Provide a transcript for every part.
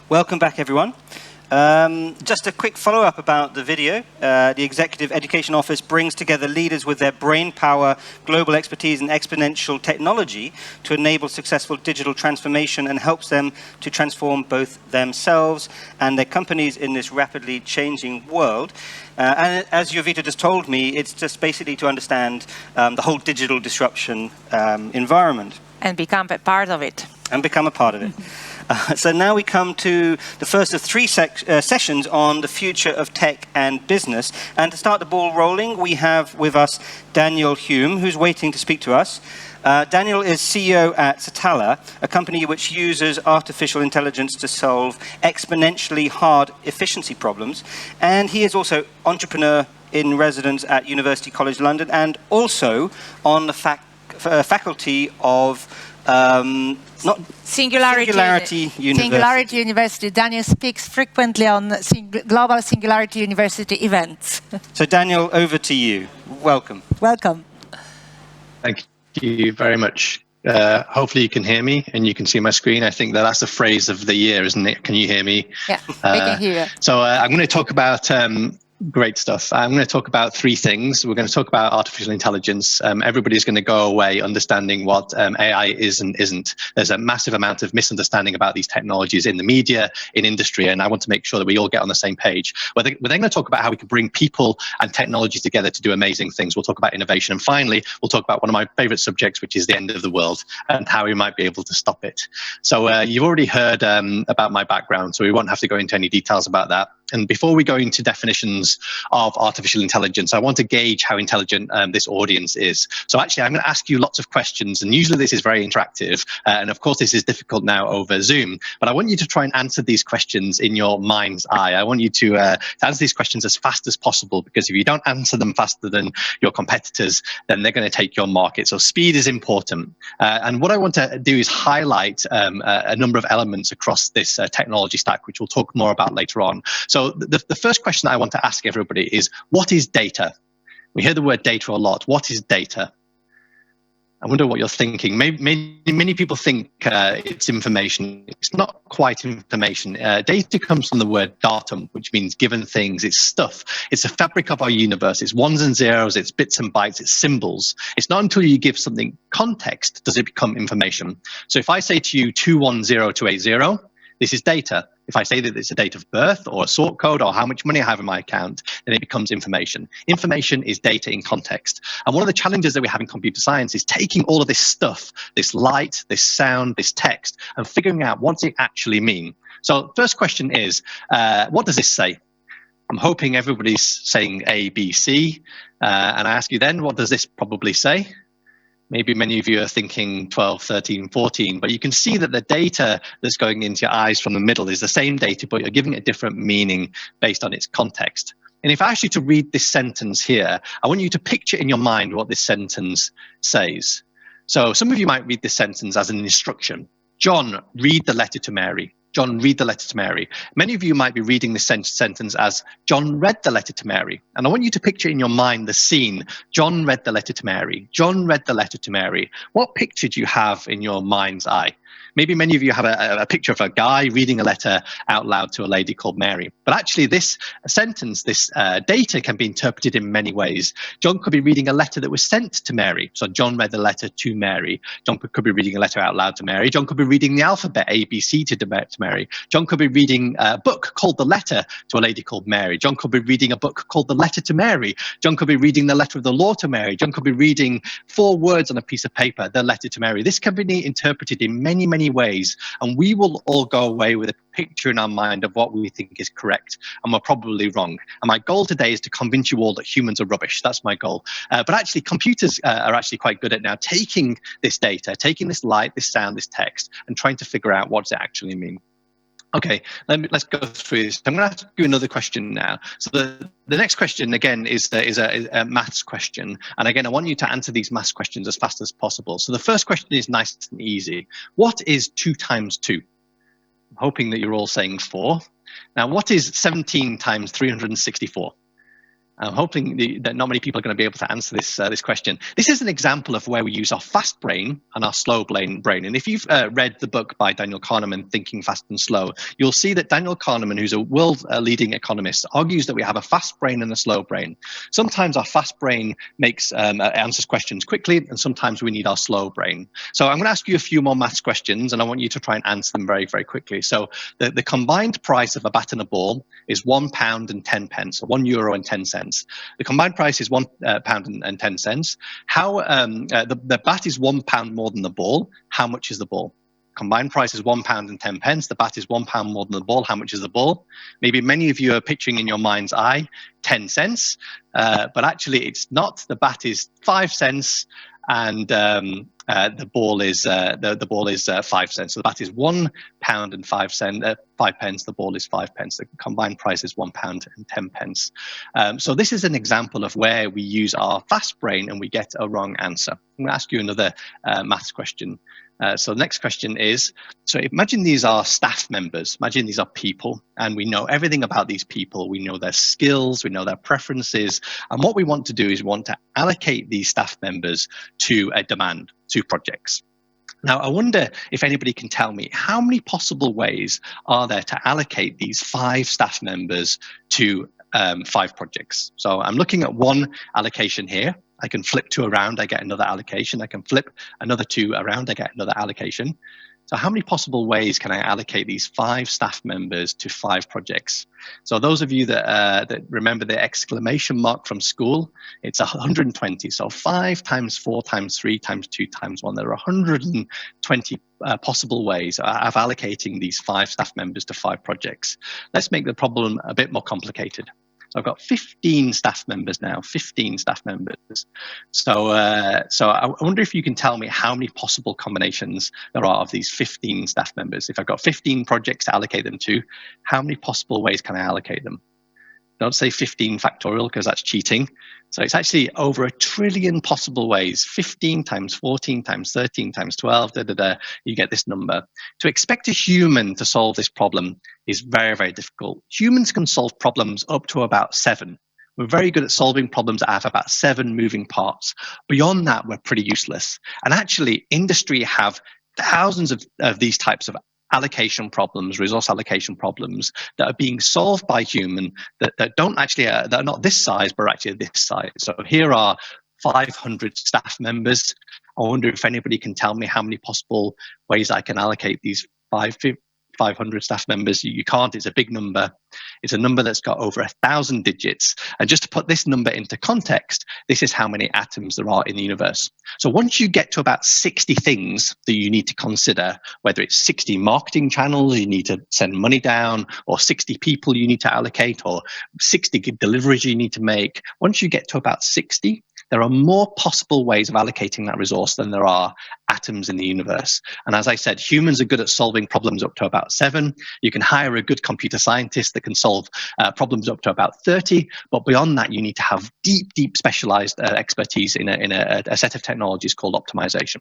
Welcome back, everyone. Just a quick follow-up about the video. The Executive Education Office brings together leaders with their brain power, global expertise, and exponential technology to enable successful digital transformation and helps them to transform both themselves and their companies in this rapidly changing world. And as Jovita just told me, it's just basically to understand the whole digital disruption environment. And become a part of it. And become a part of it. So now we come to the first of three sessions on the future of tech and business. And to start the ball rolling, we have with us Daniel Hulme, who's waiting to speak to us. Daniel is CEO at Satala, a company which uses artificial intelligence to solve exponentially hard efficiency problems. And he is also entrepreneur in residence at University College London and also on the faculty of Singularity University. Daniel speaks frequently on Global Singularity University events. So Daniel, over to you. Welcome. Welcome. Thank you very much. Hopefully you can hear me and you can see my screen. I think that's the phrase of the year, isn't it? Can you hear me? Yeah, we can hear you. So I'm going to talk about great stuff. I'm going to talk about three things. We're going to talk about artificial intelligence. Everybody's going to go away understanding what AI is and isn't. There's a massive amount of misunderstanding about these technologies in the media, in industry, and I want to make sure that we all get on the same page. We're then going to talk about how we can bring people and technology together to do amazing things. We'll talk about innovation. And finally, we'll talk about one of my favorite subjects, which is the end of the world and how we might be able to stop it. So you've already heard about my background, so we won't have to go into any details about that. And before we go into definitions of artificial intelligence, I want to gauge how intelligent this audience is. So actually, I'm going to ask you lots of questions, and usually this is very interactive. And of course, this is difficult now over Zoom. But I want you to try and answer these questions in your mind's eye. I want you to answer these questions as fast as possible, because if you don't answer them faster than your competitors, then they're going to take your market. So speed is important. And what I want to do is highlight a number of elements across this technology stack, which we'll talk more about later on. So the first question I want to ask everybody is, what is data? We hear the word data a lot. What is data? I wonder what you're thinking. Many people think it's information. It's not quite information. Data comes from the word datum, which means given things. It's stuff. It's the fabric of our universe. It's ones and zeros. It's bits and bytes. It's symbols. It's not until you give something context does it become information. So if I say to you 210280, this is data. If I say that it's a date of birth or a sort code or how much money I have in my account, then it becomes information. Information is data in context. And one of the challenges that we have in computer science is taking all of this stuff, this light, this sound, this text, and figuring out what does it actually mean. So first question is, what does this say? I'm hoping everybody's saying A, B, C. And I ask you then, what does this probably say? Maybe many of you are thinking 12, 13, 14, but you can see that the data that's going into your eyes from the middle is the same data, but you're giving it a different meaning based on its context. And if I ask you to read this sentence here, I want you to picture in your mind what this sentence says. So some of you might read this sentence as an instruction. John, read the letter to Mary. John, read the letter to Mary. Many of you might be reading this sentence as John read the letter to Mary. And I want you to picture in your mind the scene. John read the letter to Mary. John read the letter to Mary. What picture do you have in your mind's eye? Maybe many of you have a picture of a guy reading a letter out loud to a lady called Mary. But actually this sentence, this data can be interpreted in many ways. John could be reading a letter that was sent to Mary. So John read the letter to Mary. John could be reading a letter out loud to Mary. John could be reading the alphabet A, B, C to Mary. John could be reading a book called The Letter to a lady called Mary. John could be reading a book called The Letter to Mary. John could be reading the letter of the law to Mary. John could be reading 4 words on a piece of paper, the letter to Mary. This can be interpreted in many, many ways, and we will all go away with a picture in our mind of what we think is correct, and we're probably wrong. And my goal today is to convince you all that humans are rubbish. That's my goal. But actually, computers are actually quite good at now taking this data, taking this light, this sound, this text, and trying to figure out what does it actually mean. Okay, let's go through this. I'm going to ask you another question now. So the next question, again, is a maths question. And again, I want you to answer these maths questions as fast as possible. So the first question is nice and easy. What is 2 times 2? I'm hoping that you're all saying 4. Now, what is 17 times 364? I'm hoping that not many people are going to be able to answer this question. This is an example of where we use our fast brain and our slow brain. And if you've read the book by Daniel Kahneman, Thinking Fast and Slow, you'll see that Daniel Kahneman, who's a world-leading economist, argues that we have a fast brain and a slow brain. Sometimes our fast brain answers questions quickly, and sometimes we need our slow brain. So I'm going to ask you a few more maths questions, and I want you to try and answer them very, very quickly. So the combined price of a bat and a ball is £1 and 10 pence, or €1 and 10 cents. The combined price is £1 and 10 cents. How the bat is £1 more than the ball. How much is the ball? Combined price is £1 and 10 pence. The bat is £1 more than the ball. How much is the ball? Maybe many of you are picturing in your mind's eye 10 cents, but actually it's not. The bat is 5 cents, and the ball is 5 cents. So the bat is £1 and 5 pence. The ball is 5 pence. The combined price is £1 and 10 pence. So this is an example of where we use our fast brain and we get a wrong answer. I'm going to ask you another maths question. So the next question is, so imagine these are staff members, imagine these are people, and we know everything about these people. We know their skills, we know their preferences, and what we want to do is we want to allocate these staff members to a demand, to projects. Now, I wonder if anybody can tell me how many possible ways are there to allocate these 5 staff members to 5 projects. So I'm looking at one allocation here. I can flip 2 around, I get another allocation. I can flip another 2 around, I get another allocation. So how many possible ways can I allocate these 5 staff members to 5 projects? So those of you that remember the exclamation mark from school, it's 120. So 5 times 4 times 3 times 2 times 1. There are 120 possible ways of allocating these 5 staff members to 5 projects. Let's make the problem a bit more complicated. So I've got 15 staff members now, 15 staff members. So I wonder if you can tell me how many possible combinations there are of these 15 staff members. If I've got 15 projects to allocate them to, how many possible ways can I allocate them? Don't say 15 factorial because that's cheating. So it's actually over 1 trillion possible ways. 15 times 14 times 13 times 12, you get this number. To expect a human to solve this problem is very, very difficult. Humans can solve problems up to about 7. We're very good at solving problems that have about 7 moving parts. Beyond that, we're pretty useless. And actually, industry have thousands of these types of allocation problems, resource allocation problems that are being solved by human that don't actually, that are not this size, but actually this size. So here are 500 staff members. I wonder if anybody can tell me how many possible ways I can allocate these 500 staff members. You can't, it's a big number. It's a number that's got over 1,000 digits. And just to put this number into context, this is how many atoms there are in the universe. So once you get to about 60 things that you need to consider, whether it's 60 marketing channels you need to send money down, or 60 people you need to allocate, or 60 deliveries you need to make, once you get to about 60, there are more possible ways of allocating that resource than there are atoms in the universe. And as I said, humans are good at solving problems up to about 7. You can hire a good computer scientist that can solve problems up to about 30. But beyond that, you need to have deep specialized expertise in a set of technologies called optimization.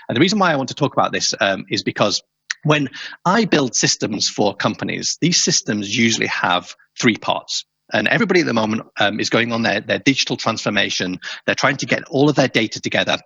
And the reason why I want to talk about this is because when I build systems for companies, these systems usually have 3 parts. And everybody at the moment is going on their digital transformation. They're trying to get all of their data together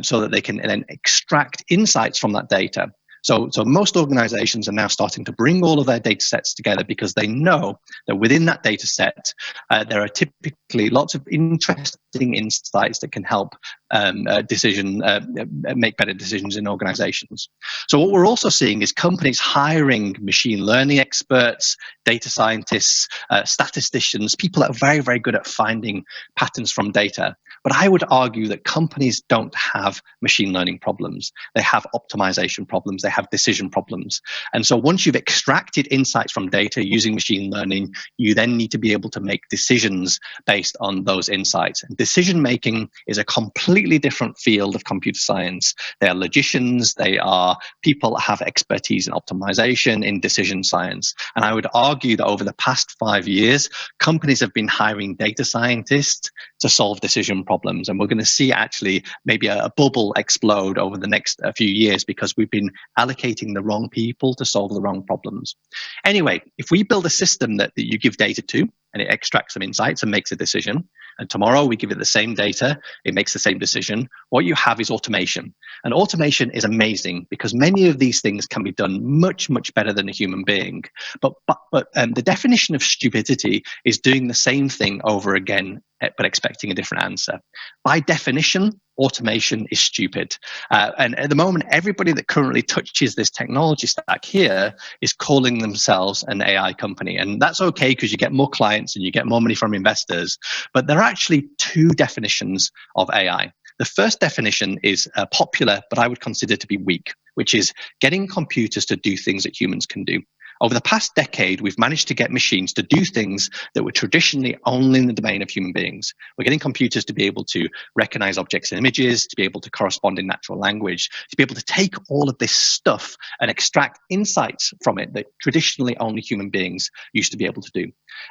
so that they can then extract insights from that data. So most organizations are now starting to bring all of their data sets together because they know that within that data set, there are typically lots of interesting insights that can help make better decisions in organizations. So what we're also seeing is companies hiring machine learning experts, data scientists, statisticians, people that are very, very good at finding patterns from data. But I would argue that companies don't have machine learning problems. They have optimization problems. They have decision problems. And so once you've extracted insights from data using machine learning, you then need to be able to make decisions based on those insights. And decision making is a completely completely different field of computer science. They are logicians. They are people that have expertise in optimization, in decision science. And I would argue that over the past 5 years, companies have been hiring data scientists to solve decision problems. And we're going to see actually maybe a bubble explode over the next few years because we've been allocating the wrong people to solve the wrong problems. Anyway, if we build a system that you give data to and it extracts some insights and makes a decision, and tomorrow we give it the same data, it makes the same decision, what you have is automation. And automation is amazing because many of these things can be done much, much better than a human being. But the definition of stupidity is doing the same thing over again, but expecting a different answer. By definition, automation is stupid. And at the moment, everybody that currently touches this technology stack here is calling themselves an AI company. And that's okay because you get more clients and you get more money from investors. But there are actually two definitions of AI. The first definition is popular, but I would consider to be weak, which is getting computers to do things that humans can do. Over the past decade, we've managed to get machines to do things that were traditionally only in the domain of human beings. We're getting computers to be able to recognize objects and images, to be able to correspond in natural language, to be able to take all of this stuff and extract insights from it that traditionally only human beings used to be able to do.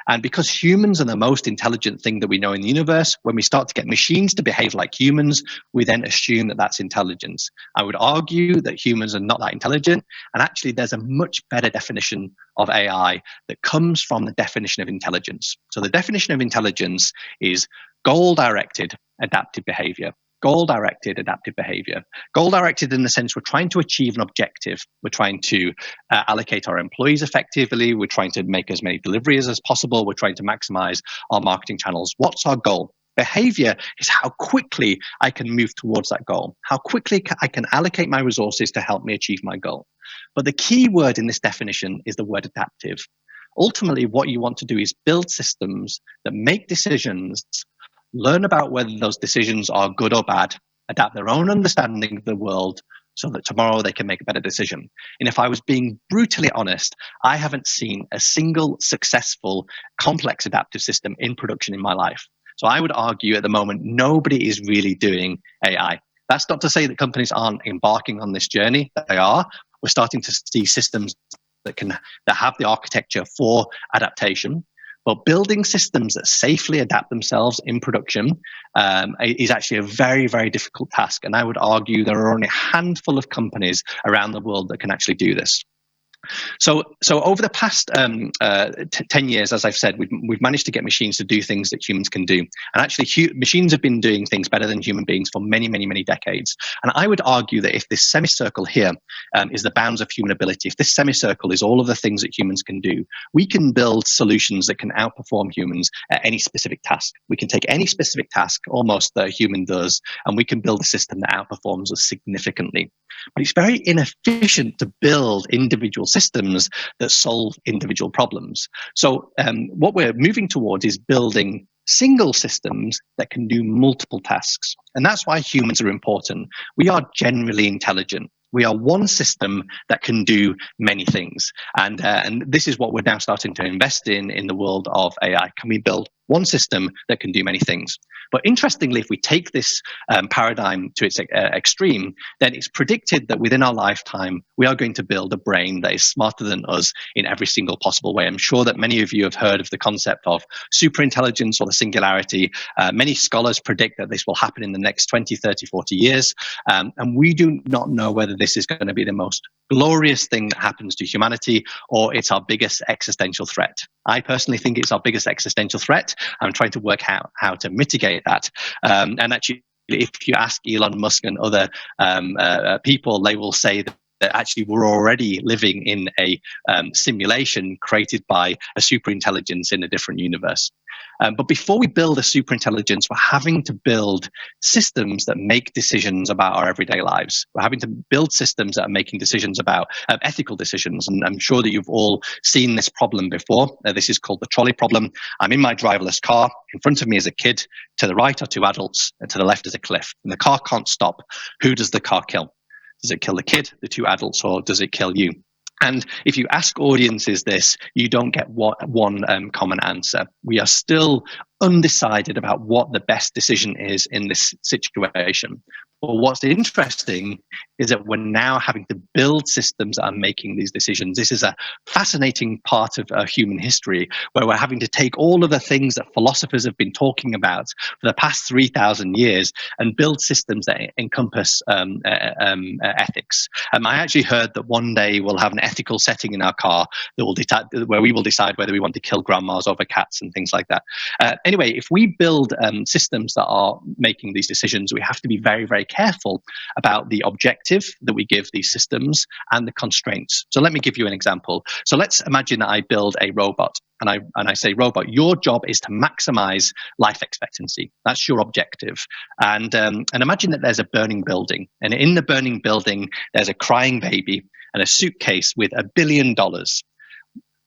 And because humans are the most intelligent thing that we know in the universe, when we start to get machines to behave like humans, we then assume that that's intelligence. I would argue that humans are not that intelligent, and actually there's a much better definition of AI that comes from the definition of intelligence. So the definition of intelligence is goal-directed adaptive behavior. Goal-directed adaptive behavior. Goal-directed in the sense we're trying to achieve an objective. We're trying to allocate our employees effectively. We're trying to make as many deliveries as possible. We're trying to maximize our marketing channels. What's our goal? Behavior is how quickly I can move towards that goal, how quickly I can allocate my resources to help me achieve my goal. But the key word in this definition is the word adaptive. Ultimately, what you want to do is build systems that make decisions, learn about whether those decisions are good or bad, adapt their own understanding of the world so that tomorrow they can make a better decision. And if I was being brutally honest, I haven't seen a single successful complex adaptive system in production in my life. So I would argue at the moment, nobody is really doing AI. That's not to say that companies aren't embarking on this journey. They are. We're starting to see systems that have the architecture for adaptation. But building systems that safely adapt themselves in production is actually a very, very difficult task. And I would argue there are only a handful of companies around the world that can actually do this. So over the past 10 years, as I've said, we've managed to get machines to do things that humans can do. And actually, machines have been doing things better than human beings for many, many, many decades. And I would argue that if this semicircle here is the bounds of human ability, if this semicircle is all of the things that humans can do, we can build solutions that can outperform humans at any specific task. We can take any specific task, almost that a human does, and we can build a system that outperforms us significantly. But it's very inefficient to build individual systems that solve individual problems. So what we're moving towards is building single systems that can do multiple tasks. And that's why humans are important. We are generally intelligent. We are one system that can do many things. And this is what we're now starting to invest in the world of AI. Can we build one system that can do many things? But interestingly, if we take this paradigm to its extreme, then it's predicted that within our lifetime, we are going to build a brain that is smarter than us in every single possible way. I'm sure that many of you have heard of the concept of superintelligence or the singularity. Many scholars predict that this will happen in the next 20, 30, 40 years. And we do not know whether this is going to be the most glorious thing that happens to humanity or it's our biggest existential threat. I personally think it's our biggest existential threat. I'm trying to work out how to mitigate that. And actually, if you ask Elon Musk and other people, they will say that actually we're already living in a simulation created by a superintelligence in a different universe. But before we build a superintelligence, we're having to build systems that make decisions about our everyday lives. We're having to build systems that are making decisions about ethical decisions. And I'm sure that you've all seen this problem before. This is called the trolley problem. I'm in my driverless car. In front of me is a kid. To the right are two adults. And to the left is a cliff. And the car can't stop. Who does the car kill? Does it kill the kid, the two adults, or does it kill you? And if you ask audiences this, you don't get one common answer. We are still undecided about what the best decision is in this situation. But what's interesting is that we're now having to build systems that are making these decisions. This is a fascinating part of human history where we're having to take all of the things that philosophers have been talking about for the past 3,000 years and build systems that encompass ethics. I actually heard that one day we'll have an ethical setting in our car that will where we will decide whether we want to kill grandmas over cats and things like that. Anyway, if we build systems that are making these decisions, we have to be very, very careful about the objective that we give these systems and the constraints. So let me give you an example. So let's imagine that I build a robot and I say, robot, your job is to maximize life expectancy. That's your objective. And imagine that there's a burning building, and in the burning building, there's a crying baby and a suitcase with $1 billion.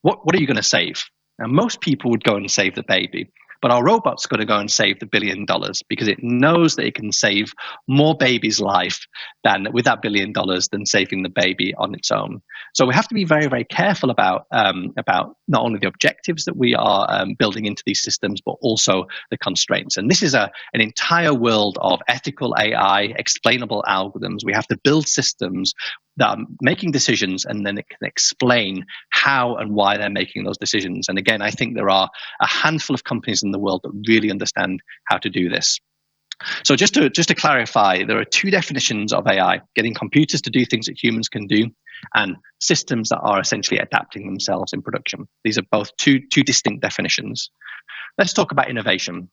What are you going to save? Now, most people would go and save the baby. But our robot's got to go and save the $1 billion because it knows that it can save more baby's life than with that $1 billion than saving the baby on its own. So we have to be very, very careful about not only the objectives that we are building into these systems, but also the constraints. And this is an entire world of ethical AI, explainable algorithms. We have to build systems that are making decisions, and then it can explain how and why they're making those decisions. And again, I think there are a handful of companies in the world that really understand how to do this. So just to clarify, there are two definitions of AI: getting computers to do things that humans can do, and systems that are essentially adapting themselves in production. These are both two distinct definitions. Let's talk about innovation.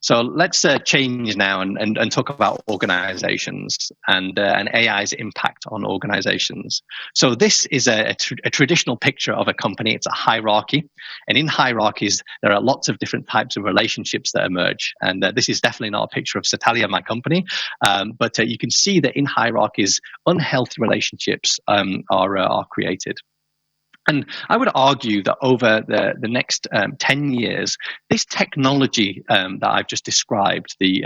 So let's change now and talk about organizations and AI's impact on organizations. So this is a traditional picture of a company. It's a hierarchy. And in hierarchies, there are lots of different types of relationships that emerge. And this is definitely not a picture of Satalia, my company. But you can see that in hierarchies, unhealthy relationships are created. And I would argue that over the next 10 years, this technology that I've just described, the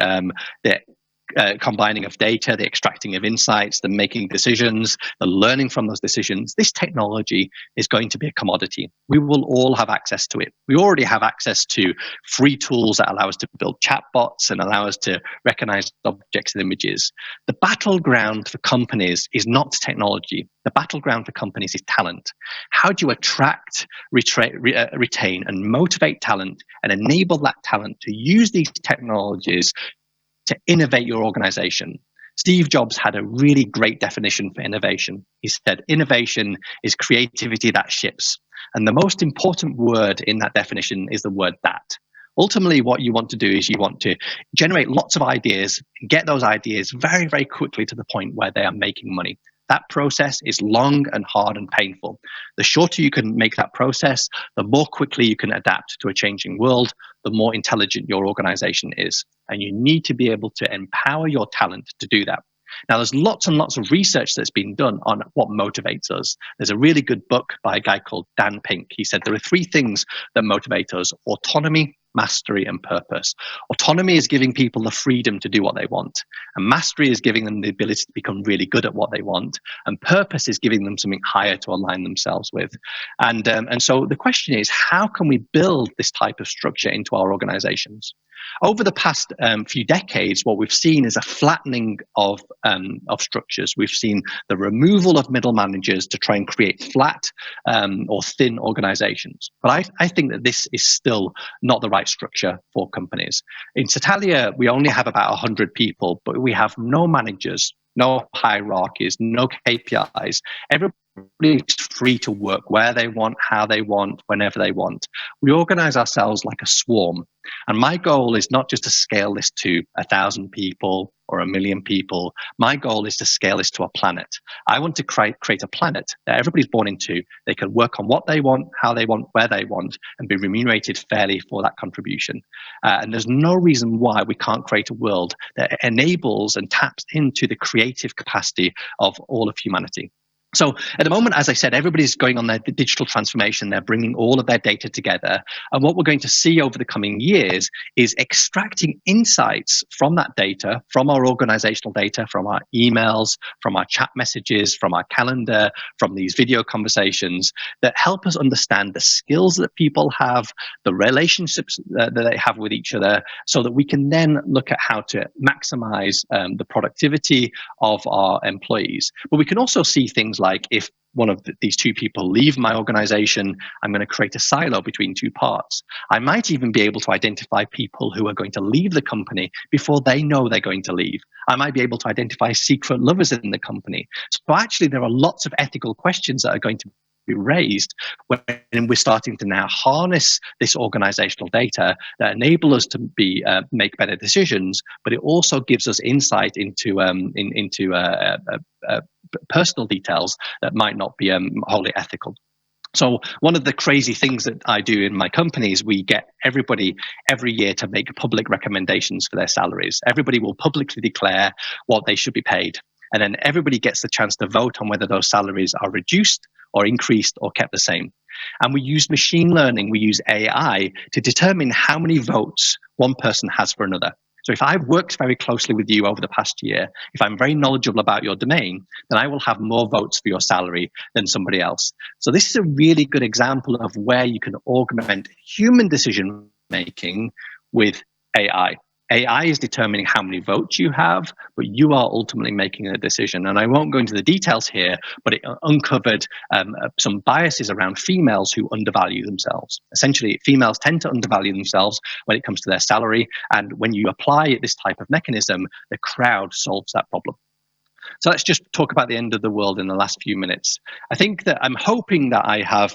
combining of data, the extracting of insights, the making decisions, the learning from those decisions, this technology is going to be a commodity. We will all have access to it. We already have access to free tools that allow us to build chatbots and allow us to recognize objects and images. The battleground for companies is not technology. The battleground for companies is talent. How do you attract, retain, and motivate talent and enable that talent to use these technologies to innovate your organization? Steve Jobs had a really great definition for innovation. He said, innovation is creativity that ships. And the most important word in that definition is the word that. Ultimately, what you want to do is you want to generate lots of ideas, get those ideas very, very quickly to the point where they are making money. That process is long and hard and painful. The shorter you can make that process, the more quickly you can adapt to a changing world, the more intelligent your organization is. And you need to be able to empower your talent to do that. Now, there's lots and lots of research that's been done on what motivates us. There's a really good book by a guy called Dan Pink. He said there are three things that motivate us: autonomy, mastery, and purpose. Autonomy is giving people the freedom to do what they want. And mastery is giving them the ability to become really good at what they want. And purpose is giving them something higher to align themselves with. And so the question is, how can we build this type of structure into our organizations? Over the past few decades, what we've seen is a flattening of structures. We've seen the removal of middle managers to try and create flat or thin organizations. But I think that this is still not the right structure for companies. In Satalia, we only have about 100 people, but we have no managers, no hierarchies, no KPIs. Everybody's free to work where they want, how they want, whenever they want. We organize ourselves like a swarm. And my goal is not just to scale this to 1,000 people or 1 million people. My goal is to scale this to a planet. I want to create a planet that everybody's born into. They can work on what they want, how they want, where they want, and be remunerated fairly for that contribution. And there's no reason why we can't create a world that enables and taps into the creative capacity of all of humanity. So at the moment, as I said, everybody's going on their digital transformation. They're bringing all of their data together. And what we're going to see over the coming years is extracting insights from that data, from our organizational data, from our emails, from our chat messages, from our calendar, from these video conversations that help us understand the skills that people have, the relationships that they have with each other, so that we can then look at how to maximize the productivity of our employees. But we can also see things like, if one of these two people leave my organization, I'm going to create a silo between two parts. I might even be able to identify people who are going to leave the company before they know they're going to leave. I might be able to identify secret lovers in the company. So actually, there are lots of ethical questions that are going to be raised when we're starting to now harness this organizational data that enable us to make better decisions, but it also gives us insight into personal details that might not be wholly ethical. So one of the crazy things that I do in my company is we get everybody every year to make public recommendations for their salaries. Everybody will publicly declare what they should be paid. And then everybody gets the chance to vote on whether those salaries are reduced or increased or kept the same. And we use machine learning, we use AI to determine how many votes one person has for another. So if I've worked very closely with you over the past year, if I'm very knowledgeable about your domain, then I will have more votes for your salary than somebody else. So this is a really good example of where you can augment human decision making with AI. AI is determining how many votes you have, but you are ultimately making a decision. And I won't go into the details here, but it uncovered some biases around females who undervalue themselves. Essentially, females tend to undervalue themselves when it comes to their salary. And when you apply this type of mechanism, the crowd solves that problem. So let's just talk about the end of the world in the last few minutes. I think that I'm hoping that I have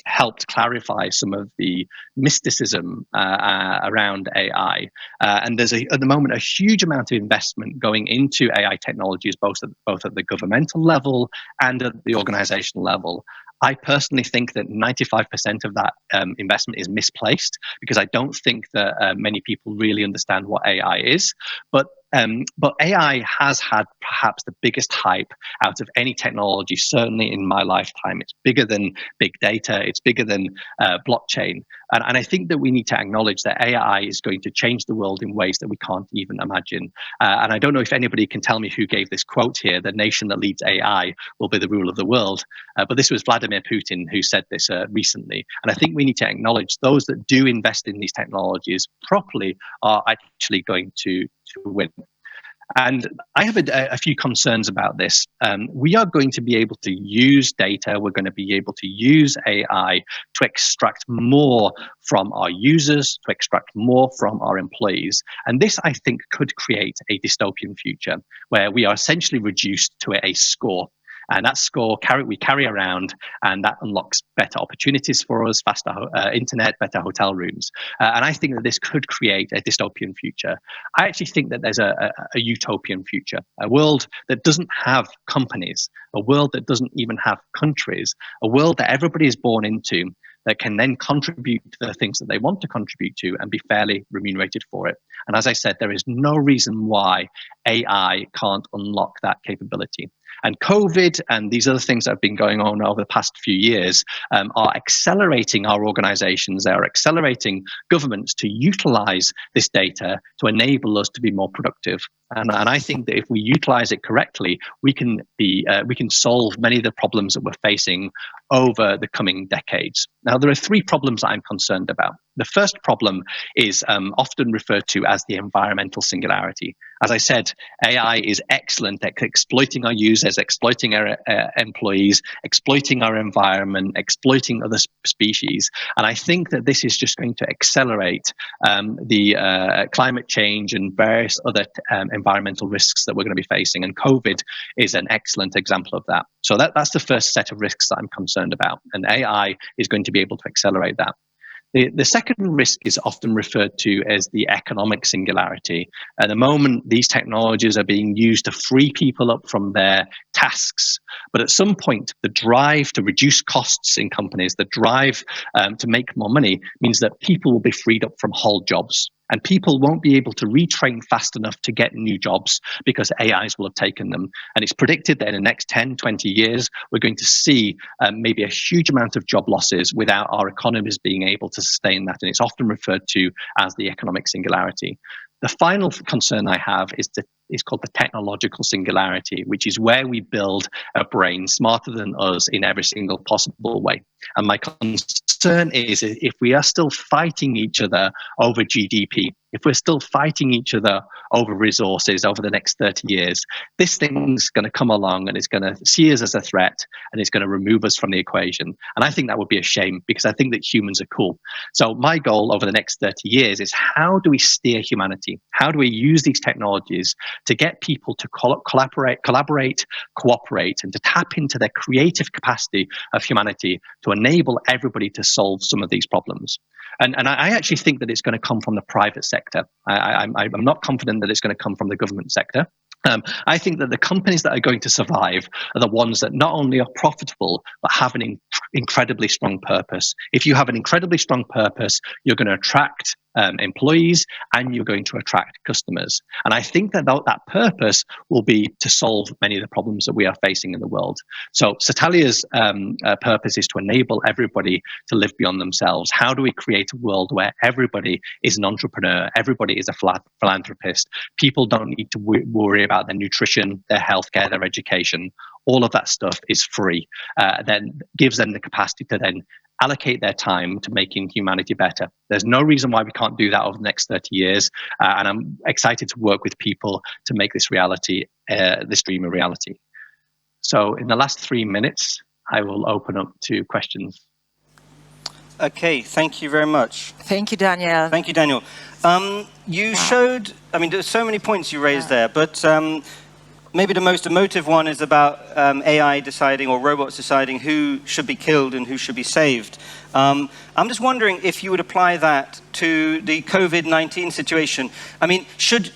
helped clarify some of the mysticism around AI. And there's at the moment a huge amount of investment going into AI technologies, both at the governmental level and at the organizational level. I personally think that 95% of that investment is misplaced, because I don't think that many people really understand what AI is. But AI has had perhaps the biggest hype out of any technology, certainly in my lifetime. It's bigger than big data. It's bigger than blockchain. And I think that we need to acknowledge that AI is going to change the world in ways that we can't even imagine. And I don't know if anybody can tell me who gave this quote here: "The nation that leads AI will be the rule of the world." But this was Vladimir Putin who said this recently. And I think we need to acknowledge those that do invest in these technologies properly are actually going to win. And I have a few concerns about this. We are going to be able to use data. We're going to be able to use AI to extract more from our users, to extract more from our employees. And this, I think, could create a dystopian future where we are essentially reduced to a score. And that score we carry around, and that unlocks better opportunities for us, faster internet, better hotel rooms. And I think that this could create a dystopian future. I actually think that there's a utopian future, a world that doesn't have companies, a world that doesn't even have countries, a world that everybody is born into, that can then contribute to the things that they want to contribute to and be fairly remunerated for it. And as I said, there is no reason why AI can't unlock that capability. And COVID and these other things that have been going on over the past few years are accelerating our organizations. They are accelerating governments to utilize this data to enable us to be more productive. And I think that if we utilize it correctly, we can solve many of the problems that we're facing over the coming decades. Now, there are three problems that I'm concerned about. The first problem is often referred to as the environmental singularity. As I said, AI is excellent at exploiting our users, exploiting our employees, exploiting our environment, exploiting other species. And I think that this is just going to accelerate the climate change and various other environmental risks that we're going to be facing. And COVID is an excellent example of that. So that's the first set of risks that I'm concerned about. And AI is going to be able to accelerate that. The second risk is often referred to as the economic singularity. At the moment, these technologies are being used to free people up from their tasks. But at some point, the drive to reduce costs in companies, the drive to make more money, means that people will be freed up from whole jobs. And people won't be able to retrain fast enough to get new jobs because AIs will have taken them. And it's predicted that in the next 10, 20 years, we're going to see maybe a huge amount of job losses without our economies being able to sustain that. And it's often referred to as the economic singularity. The final concern I have is called the technological singularity, which is where we build a brain smarter than us in every single possible way. And my concern is if we are still fighting each other over GDP, if we're still fighting each other over resources over the next 30 years, this thing's going to come along and it's going to see us as a threat and it's going to remove us from the equation. And I think that would be a shame because I think that humans are cool. So my goal over the next 30 years is how do we steer humanity? How do we use these technologies to get people to collaborate, cooperate, and to tap into their creative capacity of humanity to enable everybody to solve some of these problems? And I actually think that it's going to come from the private sector. I'm not confident that it's going to come from the government sector. I think that the companies that are going to survive are the ones that not only are profitable, but have an incredibly strong purpose. If you have an incredibly strong purpose, you're going to attract employees and you're going to attract customers. And I think that that purpose will be to solve many of the problems that we are facing in the world. So Satalia's purpose is to enable everybody to live beyond themselves. How do we create a world where everybody is an entrepreneur, everybody is a philanthropist, people don't need to worry about their nutrition, their healthcare, their education. All of that stuff is free. Then gives them the capacity to then allocate their time to making humanity better. There's no reason why we can't do that over the next 30 years. And I'm excited to work with people to make this reality, this dream a reality. So in the last 3 minutes, I will open up to questions. Okay, thank you very much. Thank you, Daniel. Thank you, Daniel. You showed, I mean, there's so many points you raised there, but maybe the most emotive one is about AI deciding, or robots deciding, who should be killed and who should be saved. I'm just wondering if you would apply that to the COVID-19 situation. I mean, should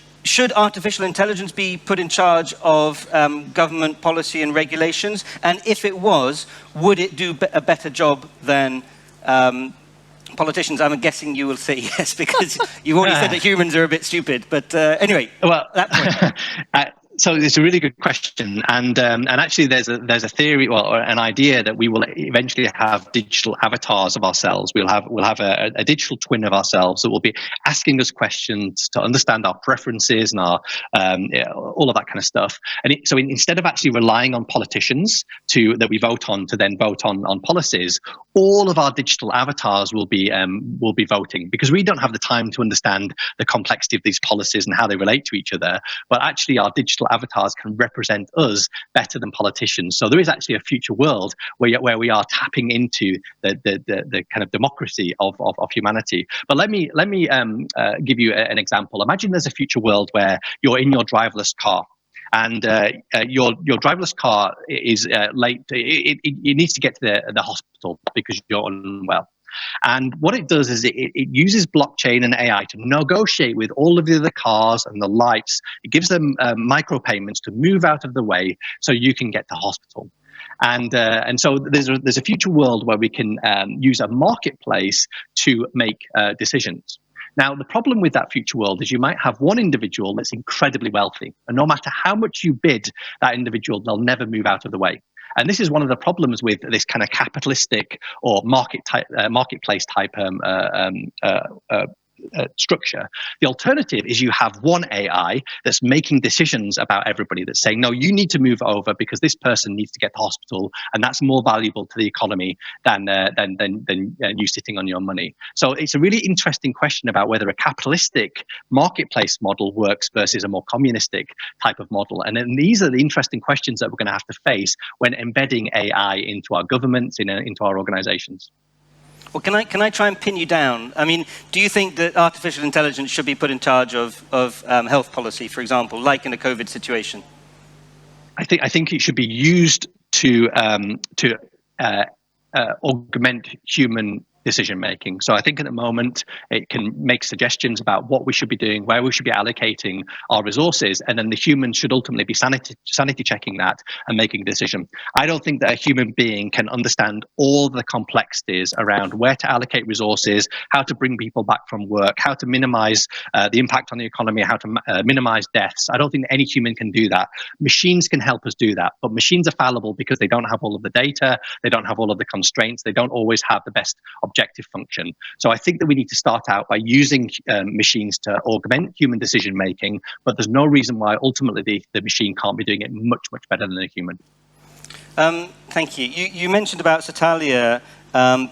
artificial intelligence be put in charge of government policy and regulations? And if it was, would it do a better job than politicians? I'm guessing you will say yes, because you already said that humans are a bit stupid. But anyway, well, that point. So it's a really good question, and actually there's a theory, well, or an idea that we will eventually have digital avatars of ourselves. We'll have a digital twin of ourselves that will be asking us questions to understand our preferences and our all of that kind of stuff. And so instead of actually relying on politicians that we vote on to then vote on policies, all of our digital avatars will be voting, because we don't have the time to understand the complexity of these policies and how they relate to each other. But actually, our digital avatars can represent us better than politicians. So there is actually a future world where we are tapping into the kind of democracy of humanity. But let me give you an example. Imagine there's a future world where you're in your driverless car, and your driverless car is late. It needs to get to the hospital because you're unwell. And what it does is it uses blockchain and AI to negotiate with all of the other cars and the lights. It gives them micropayments to move out of the way so you can get to hospital. And so there's a future world where we can use a marketplace to make decisions. Now, the problem with that future world is you might have one individual that's incredibly wealthy, and no matter how much you bid that individual, they'll never move out of the way. And this is one of the problems with this kind of capitalistic or marketplace type structure. The alternative is you have one AI that's making decisions about everybody, that's saying, no, you need to move over because this person needs to get to hospital, and that's more valuable to the economy than you sitting on your money. So it's a really interesting question about whether a capitalistic marketplace model works versus a more communistic type of model. And then these are the interesting questions that we're going to have to face when embedding AI into our governments, into our organizations. Well, can I try and pin you down? I mean, do you think that artificial intelligence should be put in charge of health policy, for example, like in a COVID situation? I think it should be used to augment human decision making. So I think at the moment it can make suggestions about what we should be doing, where we should be allocating our resources, and then the human should ultimately be sanity checking that and making a decision. I don't think that a human being can understand all the complexities around where to allocate resources, how to bring people back from work, how to minimize the impact on the economy, how to minimize deaths. I don't think that any human can do that. Machines can help us do that, but machines are fallible because they don't have all of the data, they don't have all of the constraints, they don't always have the best objective function. So I think that we need to start out by using machines to augment human decision making, but there's no reason why ultimately the machine can't be doing it much, much better than a human. Thank you. You mentioned about Satalia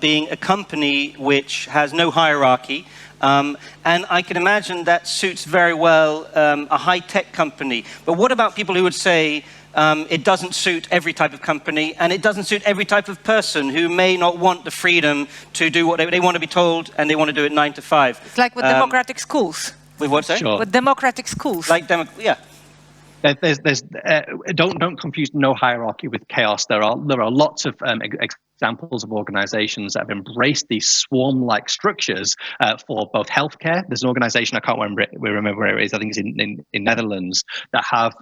being a company which has no hierarchy, and I can imagine that suits very well a high-tech company. But what about people who would say it doesn't suit every type of company, and it doesn't suit every type of person who may not want the freedom to do what they want to be told, and they want to do it 9 to 5. It's like with democratic schools. With what, sir? Sure. With democratic schools. Like yeah. Don't confuse no hierarchy with chaos. There are lots of examples of organizations that have embraced these swarm-like structures for both healthcare. There's an organization, I can't remember where it is, I think it's in Netherlands, that have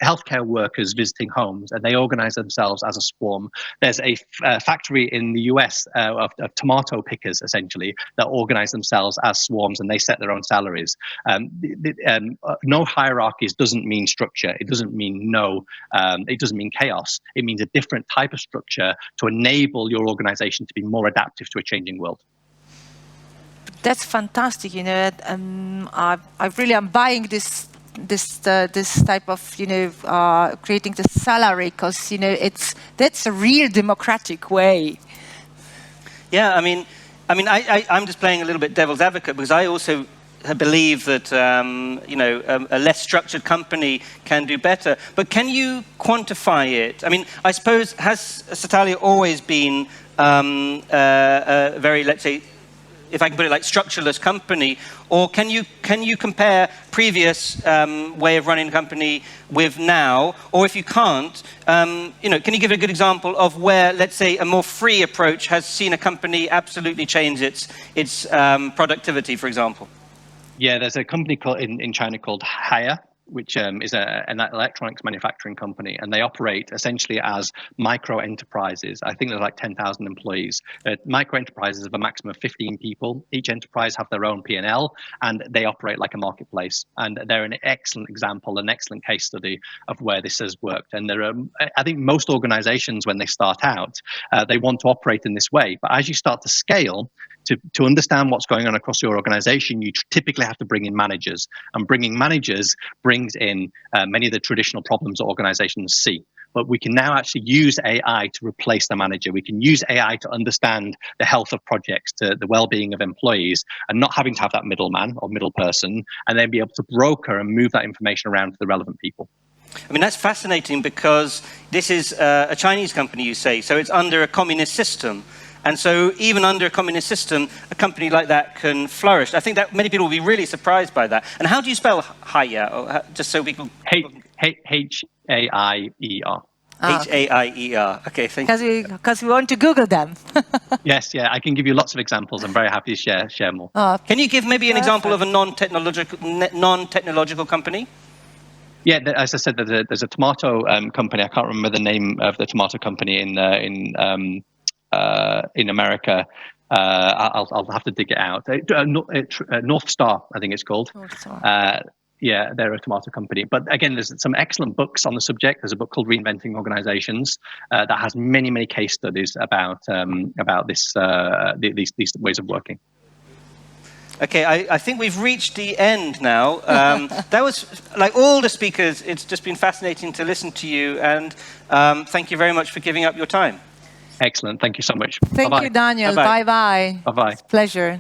healthcare workers visiting homes, and they organize themselves as a swarm. There's a factory in the US of tomato pickers, essentially, that organize themselves as swarms, and they set their own salaries. No hierarchies doesn't mean structure. It doesn't mean it doesn't mean chaos. It means a different type of structure to enable your organization to be more adaptive to a changing world. That's fantastic. You know, I really am buying this type of, you know, creating the salary, because, you know, that's a real democratic way. Yeah, I mean, I'm just playing a little bit devil's advocate, because I also believe that you know, a less structured company can do better. But can you quantify it? I mean, I suppose, has Satalia always been a very, let's say, if I can put it like, structureless company, or can you compare previous way of running a company with now? Or if you can't, you know, can you give a good example of where, let's say, a more free approach has seen a company absolutely change its productivity, for example? Yeah, there's a company in China called Haier, which is an electronics manufacturing company, and they operate essentially as micro enterprises. I think there's like 10,000 employees. Micro enterprises have a maximum of 15 people. Each enterprise have their own P&L, and they operate like a marketplace. And they're an excellent example, an excellent case study of where this has worked. And there are, I think most organizations, when they start out, they want to operate in this way. But as you start to scale, to understand what's going on across your organization, you typically have to bring in managers, and bringing managers brings in many of the traditional problems that organizations see. But we can now actually use AI to replace the manager. We can use AI to understand the health of projects, to the well-being of employees, and not having to have that middleman or middle person, and then be able to broker and move that information around to the relevant people. I mean, that's fascinating, because this is a Chinese company, you say, so it's under a communist system. And so even under a communist system, a company like that can flourish. I think that many people will be really surprised by that. And how do you spell Haier? Just so people... H-A-I-E-R. H-A-I-E-R. Okay, thank you. Because we want to Google them. Yes, yeah, I can give you lots of examples. I'm very happy to share more. Can you give maybe an example of a non-technological company? Yeah, as I said, there's a tomato company. I can't remember the name of the tomato company in America. I'll have to dig it out. North Star, I think it's called. North Star. Yeah, they're a tomato company. But again, there's some excellent books on the subject. There's a book called Reinventing Organizations that has many case studies about this these ways of working. Okay, I think we've reached the end now. That was, like all the speakers, it's just been fascinating to listen to you, and thank you very much for giving up your time. Excellent. Thank you so much. Thank you, Daniel. Bye-bye. Bye-bye. Pleasure.